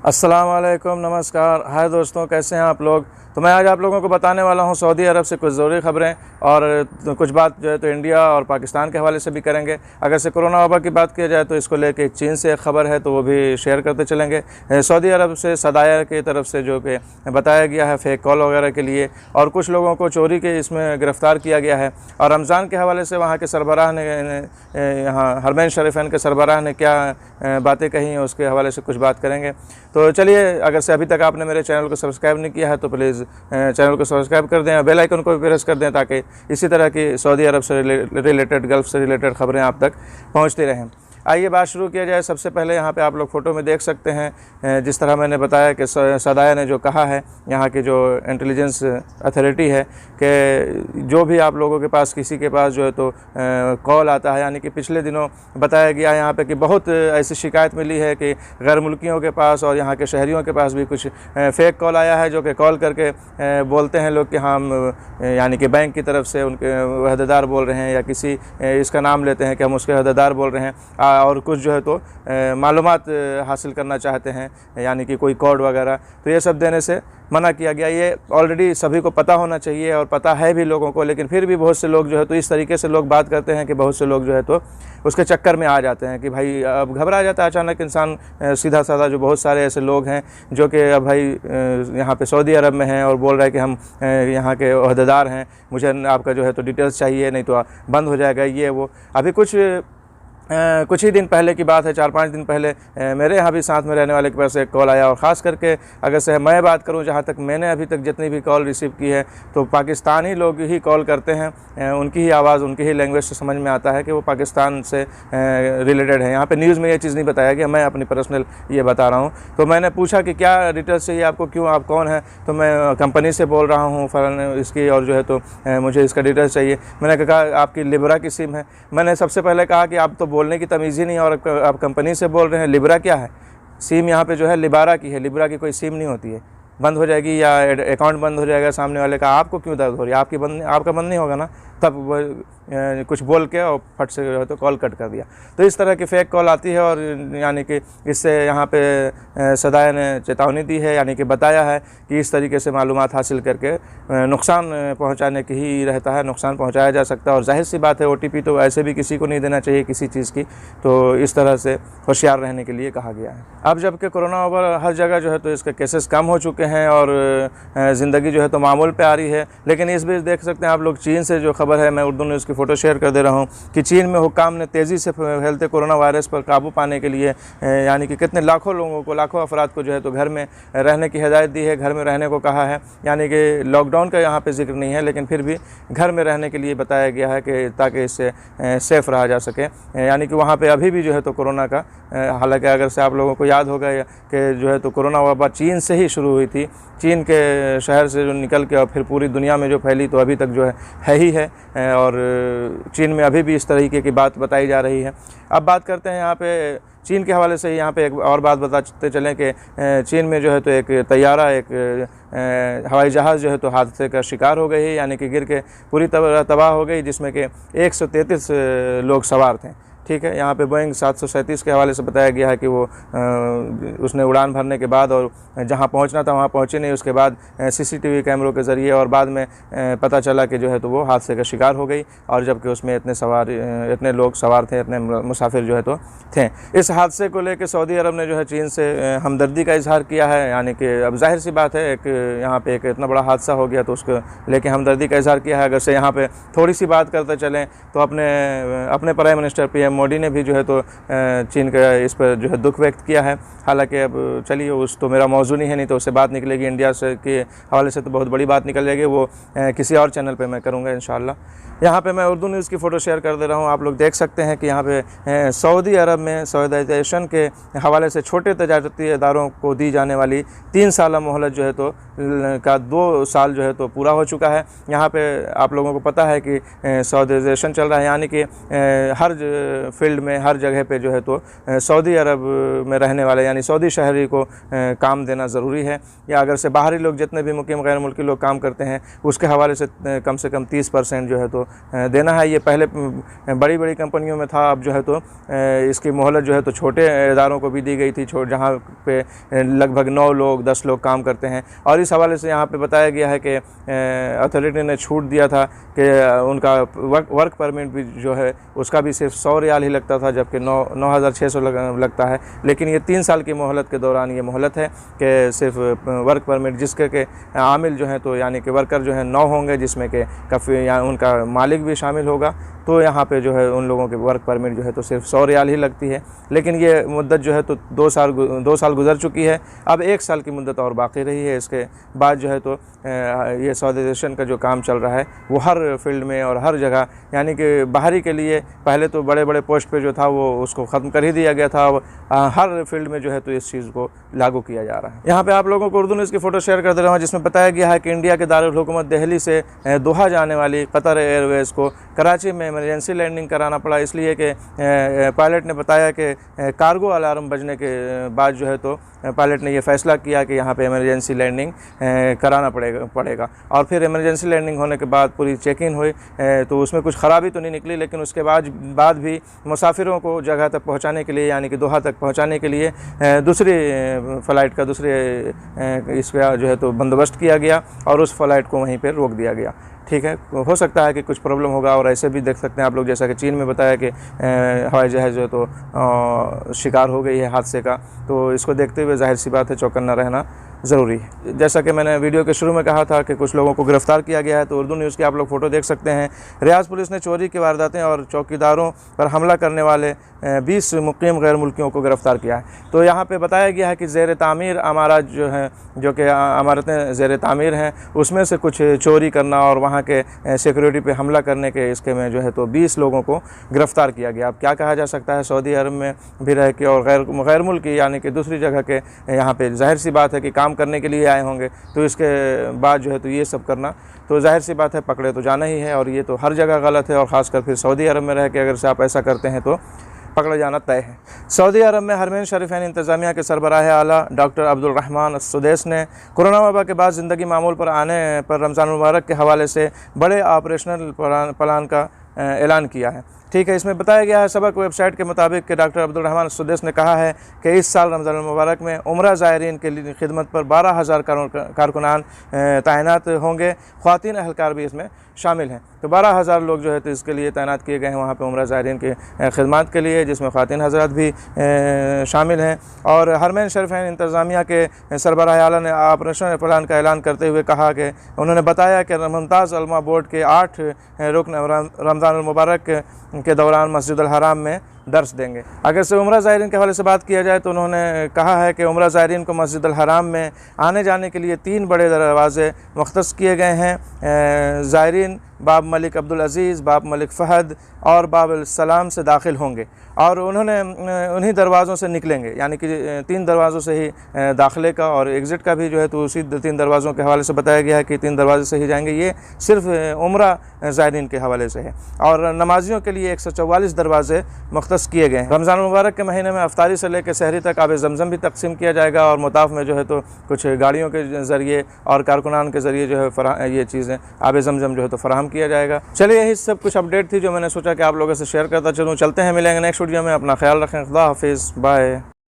अस्सलाम वालेकुम, नमस्कार। हाय दोस्तों, कैसे हैं आप लोग। तो मैं आज आप लोगों को बताने वाला हूं सऊदी अरब से कुछ ज़रूरी ख़बरें और कुछ बात जो है तो इंडिया और पाकिस्तान के हवाले से भी करेंगे। अगर से कोरोना वबा की बात की जाए तो इसको लेके चीन से एक ख़बर है तो वो भी शेयर करते चलेंगे। सऊदी अरब से सदाया की तरफ से जो कि बताया गया है फेक कॉल वगैरह के लिए, और कुछ लोगों को चोरी के इसमें गिरफ़्तार किया गया है। और रमज़ान के हवाले से वहाँ के सरबराह ने यहाँ हरमैन शरीफैन के सरबराह ने क्या बातें कही हैं उसके हवाले से कुछ बात करेंगे। तो चलिए, अगर से अभी तक आपने मेरे चैनल को सब्सक्राइब नहीं किया है तो प्लीज़ चैनल को सब्सक्राइब कर दें और बेल आइकन को भी प्रेस कर दें ताकि इसी तरह की सऊदी अरब से रिलेटेड, गल्फ़ से रिलेटेड ख़बरें आप तक पहुंचती रहें। आइए बात शुरू किया जाए। सबसे पहले यहाँ पे आप लोग फ़ोटो में देख सकते हैं, जिस तरह मैंने बताया कि सदाया ने जो कहा है, यहाँ की जो इंटेलिजेंस अथॉरिटी है, कि जो भी आप लोगों के पास किसी के पास जो है तो कॉल आता है, यानी कि पिछले दिनों बताया गया यहाँ पे कि बहुत ऐसी शिकायत मिली है कि गैर मुल्कियों के पास और यहाँ के शहरियों के पास भी कुछ फ़ेक कॉल आया है, जो कि कॉल करके बोलते हैं लोग कि हम यानी कि बैंक की तरफ से उनके अहदेदार बोल रहे हैं या किसी इसका नाम लेते हैं कि हम उसके अहदेदार बोल रहे हैं और कुछ जो है तो मालूमात हासिल करना चाहते हैं, यानी कि कोई कोड वगैरह। तो ये सब देने से मना किया गया। ये ऑलरेडी सभी को पता होना चाहिए और पता है भी लोगों को, लेकिन फिर भी बहुत से लोग जो है तो इस तरीके से लोग बात करते हैं कि बहुत से लोग जो है तो उसके चक्कर में आ जाते हैं कि भाई अब घबरा जाता है अचानक इंसान। सीधा साधा जो बहुत सारे ऐसे लोग हैं जो कि अब भाई यहाँ पे सऊदी अरब में हैं और बोल रहे हैं कि हम यहाँ के ओहदेदार हैं, मुझे आपका जो है तो डिटेल्स चाहिए, नहीं तो बंद हो जाएगा ये वो। अभी कुछ ही दिन पहले की बात है, 4-5 दिन पहले मेरे यहाँ भी साथ में रहने वाले के पास एक कॉल आया, और ख़ास करके अगर से मैं बात करूँ, जहाँ तक मैंने अभी तक जितनी भी कॉल रिसीव की है तो पाकिस्तानी लोग ही कॉल करते हैं। उनकी ही आवाज़, उनकी ही लैंग्वेज से समझ में आता है कि वो पाकिस्तान से रिलेटेड है। यहाँ पे न्यूज़ में ये चीज़ नहीं बताया गया, मैं अपनी पर्सनल ये बता रहा हूँ। तो मैंने पूछा कि क्या डिटेल्स चाहिए आपको, क्यों, आप कौन हैं। तो मैं कंपनी से बोल रहा हूँ फलाने इसकी, और जो है तो मुझे इसका डिटेल्स चाहिए। मैंने कहा आपकी लिब्रा की सिम है। मैंने सबसे पहले कहा कि आप तो बोलने की तमीज़ ही नहीं और आप कंपनी से बोल रहे हैं, लिब्रा क्या है। सिम यहाँ पे जो है लिबारा की है, लिब्रा की कोई सिम नहीं होती है। बंद हो जाएगी या अकाउंट बंद हो जाएगा सामने वाले का, आपको क्यों दर्द हो रही है, आपका बंद नहीं होगा ना। तब वो कुछ बोल के और फट से जो है तो कॉल कट कर दिया। तो इस तरह की फ़ेक कॉल आती है, और यानी कि इससे यहाँ पे सदाया ने चेतावनी दी है, यानी कि बताया है कि इस तरीके से मालूमात हासिल करके नुकसान पहुँचाने की ही रहता है, नुकसान पहुँचाया जा सकता है। और जाहिर सी बात है OTP तो ऐसे भी किसी को नहीं देना चाहिए किसी चीज़ की। तो इस तरह से होशियार रहने के लिए कहा गया है। अब जबकि कोरोना वबा हर जगह जो है तो इसके केसेस कम हो चुके हैं और ज़िंदगी जो है तो मामूल पे आ रही है, लेकिन इस बीच देख सकते हैं आप लोग चीन से जो खबर है, मैं उर्दू न्यूज़ की फ़ोटो शेयर कर दे रहा हूँ कि चीन में हुक्काम ने तेज़ी से फैलते कोरोना वायरस पर काबू पाने के लिए यानी कि कितने लाखों लोगों को, लाखों अफराद को जो है तो घर में रहने की हिदायत दी है, घर में रहने को कहा है। यानी कि लॉकडाउन का यहाँ पे जिक्र नहीं है, लेकिन फिर भी घर में रहने के लिए बताया गया है कि ताकि इससे सेफ़ रहा जा सके। यानी कि वहाँ पर अभी भी जो है तो कोरोना का, हालांकि अगर से आप लोगों को याद होगा कि जो है तो कोरोना वबा चीन से ही शुरू हुई थी, चीन के शहर से जो निकल के और फिर पूरी दुनिया में जो फैली, तो अभी तक जो है ही है। और चीन में अभी भी इस तरीके की बात बताई जा रही है। अब बात करते हैं यहाँ पे चीन के हवाले से। यहाँ पे एक और बात बताते चलें कि चीन में जो है तो एक तैयारा, एक हवाई जहाज़ जो है तो हादसे का शिकार हो गई है, यानी कि गिर के पूरी तबाह हो गई, जिसमें कि 133 लोग सवार थे। ठीक है, यहाँ पे बोइंग 737 के हवाले से बताया गया है कि वो उसने उड़ान भरने के बाद और जहाँ पहुँचना था वहाँ पहुँची नहीं, उसके बाद CCTV कैमरों के ज़रिए और बाद में पता चला कि जो है तो वो हादसे का शिकार हो गई, और जबकि उसमें इतने लोग सवार थे, इतने मुसाफिर जो है तो थे। इस हादसे को लेकर सऊदी अरब ने जो है चीन से हमदर्दी का इजहार किया है। यानी कि अब जाहिर सी बात है, एक यहाँ पे एक इतना बड़ा हादसा हो गया तो उसको लेके हमदर्दी का इजहार किया है। अगर से यहाँ पे थोड़ी सी बात करते चलें तो अपने प्राइम मिनिस्टर PM मोदी ने भी जो है तो चीन का इस पर जो है दुख व्यक्त किया है। हालांकि अब चलिए, उस तो मेरा मौजू नहीं है, नहीं तो उससे बात निकलेगी इंडिया से के हवाले से तो बहुत बड़ी बात निकल जाएगी, वो किसी और चैनल पे मैं करूँगा इंशाल्लाह। यहाँ पे मैं उर्दू न्यूज़ की फ़ोटो शेयर कर दे रहा हूँ। आप लोग देख सकते हैं कि यहाँ पे सऊदी अरब में सऊदाइजेशन के हवाले से छोटे तजारती इदारों को दी जाने वाली 3 साल मोहलत जो है तो का 2 साल जो है तो पूरा हो चुका है। यहाँ पे आप लोगों को पता है कि सऊदाइजेशन चल रहा है, यानी कि हर फील्ड में, हर जगह पे जो है तो सऊदी अरब में रहने वाले यानी सऊदी शहरी को काम देना ज़रूरी है। या अगर से बाहरी लोग जितने भी मुकीम गैर मुल्की लोग काम करते हैं उसके हवाले से कम 30% जो है तो देना है। ये पहले बड़ी बड़ी कंपनियों में था, अब जो है तो इसकी मोहलत जो है तो छोटे इदारों को भी दी गई थी, जहाँ पे लगभग 9 लोग 10 लोग काम करते हैं। और इस हवाले से यहाँ पे बताया गया है कि अथॉरिटी ने छूट दिया था कि उनका वर्क परमिट भी जो है उसका भी सिर्फ 100 रियाल ही लगता था, जबकि 9,600 लगता है। लेकिन ये 3 साल की मोहलत के दौरान ये मोहलत है कि सिर्फ वर्क परमिट जिसके के आमिल जो हैं तो यानी कि वर्कर जो हैं 9 होंगे, जिसमें कि काफ़ी या उनका मालिक भी शामिल होगा, तो यहाँ पे जो है उन लोगों के वर्क परमिट जो है तो सिर्फ 100 रियाल ही लगती है। लेकिन ये मुद्दत जो है तो 2 साल गुजर चुकी है, अब 1 साल की मुद्दत और बाकी रही है। इसके बाद जो है तो ये सऊदीज़ेशन का जो काम चल रहा है वो हर फील्ड में और हर जगह, यानी कि बाहरी के लिए पहले तो बड़े बड़े पोस्ट पे जो था वो उसको ख़त्म कर ही दिया गया था, अब हर फील्ड में जो है तो इस चीज़ को लागू किया जा रहा है। यहाँ पे आप लोगों को उर्दू न्यूज़ की फ़ोटो शेयर कर दे रहा हूँ, जिसमें बताया गया है कि इंडिया के दारुल हुकूमत दिल्ली से दोहा जाने वाली कतर एयरवेज़ को कराची में इमरजेंसी लैंडिंग कराना पड़ा, इसलिए कि पायलट ने बताया कि कार्गो अलार्म बजने के बाद जो है तो पायलट ने यह फ़ैसला किया कि यहाँ पे इमरजेंसी लैंडिंग कराना पड़ेगा। और फिर इमरजेंसी लैंडिंग होने के बाद पूरी चेकिंग हुई तो उसमें कुछ ख़राबी तो नहीं निकली, लेकिन उसके बाद भी मुसाफिरों को जगह तक पहुँचाने के लिए यानी कि दोहा तक पहुँचाने के लिए दूसरी फ़्लाइट का दूसरे इसका जो है तो बंदोबस्त किया गया और उस फ़्लाइट को वहीं पर रोक दिया गया। ठीक है, हो सकता है कि कुछ प्रॉब्लम होगा, और ऐसे भी देख सकते हैं आप लोग, जैसा कि चीन में बताया कि हवाई जहाज़ जो है तो शिकार हो गई है हादसे का, तो इसको देखते हुए जाहिर सी बात है चौकन्ना रहना ज़रूरी है। जैसा कि मैंने वीडियो के शुरू में कहा था कि कुछ लोगों को गिरफ़्तार किया गया है, तो उर्दू न्यूज़ की आप लोग फ़ोटो देख सकते हैं। रियाज पुलिस ने चोरी की वारदातें और चौकीदारों पर हमला करने वाले 20 मुकीम गैर मुल्कियों को गिरफ़्तार किया है। तो यहाँ पे बताया गया है कि ज़ेर तामीर अमारत जो हैं, जो कि अमारतें ज़ेर तामीर हैं, उसमें से कुछ चोरी करना और वहाँ के सिक्योरिटी पे हमला करने के इसके में जो है तो 20 लोगों को गिरफ़्तार किया गया। अब क्या कहा जा सकता है, सऊदी अरब में भी रह के और गैर मुल्की यानी कि दूसरी जगह के यहाँ पे जाहिर सी बात है कि काम करने के लिए आए होंगे, तो इसके बाद जो है तो ये सब करना तो जाहिर सी बात है पकड़े तो जाना ही है, और ये तो हर जगह गलत है, और ख़ासकर फिर सऊदी अरब में रह के अगर से आप ऐसा करते हैं तो पकड़ा जाना तय है। सऊदी अरब में हरमैन शरीफैन इंतज़ामिया के सरबराह आला डॉक्टर अब्दुल रहमान अस्सुदैस ने कोरोना वबा के बाद ज़िंदगी मामूल पर आने पर रमज़ान मुबारक के हवाले से बड़े ऑपरेशनल प्लान का ऐलान किया है। ठीक है, इसमें बताया गया है सबक वेबसाइट के मुताबिक कि डॉक्टर अब्दुल रहमान अस्सुदैस ने कहा है कि इस साल रमज़ान मुबारक में उम्रा ज़ायरीन के लिए खिदमत पर 12,000 कारकुनान तैनात होंगे, ख़वातीन अहलकार भी इसमें शामिल हैं। तो 12,000 लोग जो है तो इसके लिए तैनात किए गए हैं वहाँ पे उम्रा ज़ायरीन की खिदमत के लिए, जिसमें ख़वातीन हज़रात भी शामिल हैं। और हरमैन शरीफैन इंतज़ामिया के सरबराह आला ने ऑपरेशन प्लान का ऐलान करते हुए कहा कि उन्होंने बताया कि मुमताज़ उलमा बोर्ड के 8 रुकन रमज़ान मुबारक के दौरान मस्जिद अल हराम में दर्स देंगे। अगर से उम्रा ज़ायरीन के हवाले से बात किया जाए तो उन्होंने कहा है कि उम्रा ज़ायरीन को मस्जिद अल हराम में आने जाने के लिए 3 बड़े दरवाज़े मुख्तस किए गए हैं। ज़ायरीन बाब मलिक अब्दुल अज़ीज़, बाब मलिक फ़हद और बाब अल सलाम से दाखिल होंगे, और उन्होंने उन्हीं दरवाज़ों से निकलेंगे, यानी कि 3 दरवाज़ों से ही दाखिले का और एग्ज़िट का भी जो है तो उसी 3 दरवाज़ों के हवाले से बताया गया है कि 3 दरवाज़े से ही जाएंगे। ये सिर्फ उम्रा ज़ायरीन के हवाले से है। और नमाजियों के लिए 144 दरवाज़े मुख्तस किए गए हैं। रमज़ान मुबारक के महीने में अफ्तारी से लेकर सहरी तक आब ज़मज़म भी तकसीम किया जाएगा, और मुताफ में जो है तो कुछ गाड़ियों के ज़रिए और कारकुनान के ज़रिए जो है ये चीज़ें आब ज़मज़म जो है तो फराहम किया जाएगा। चलिए, यही सब कुछ अपडेट थी जो मैंने सोचा कि आप लोगों से शेयर करता चलूँ। चलते हैं, मिलेंगे नेक्स्ट वीडियो में। अपना ख्याल रखें, खुदा हाफिज़, बाय।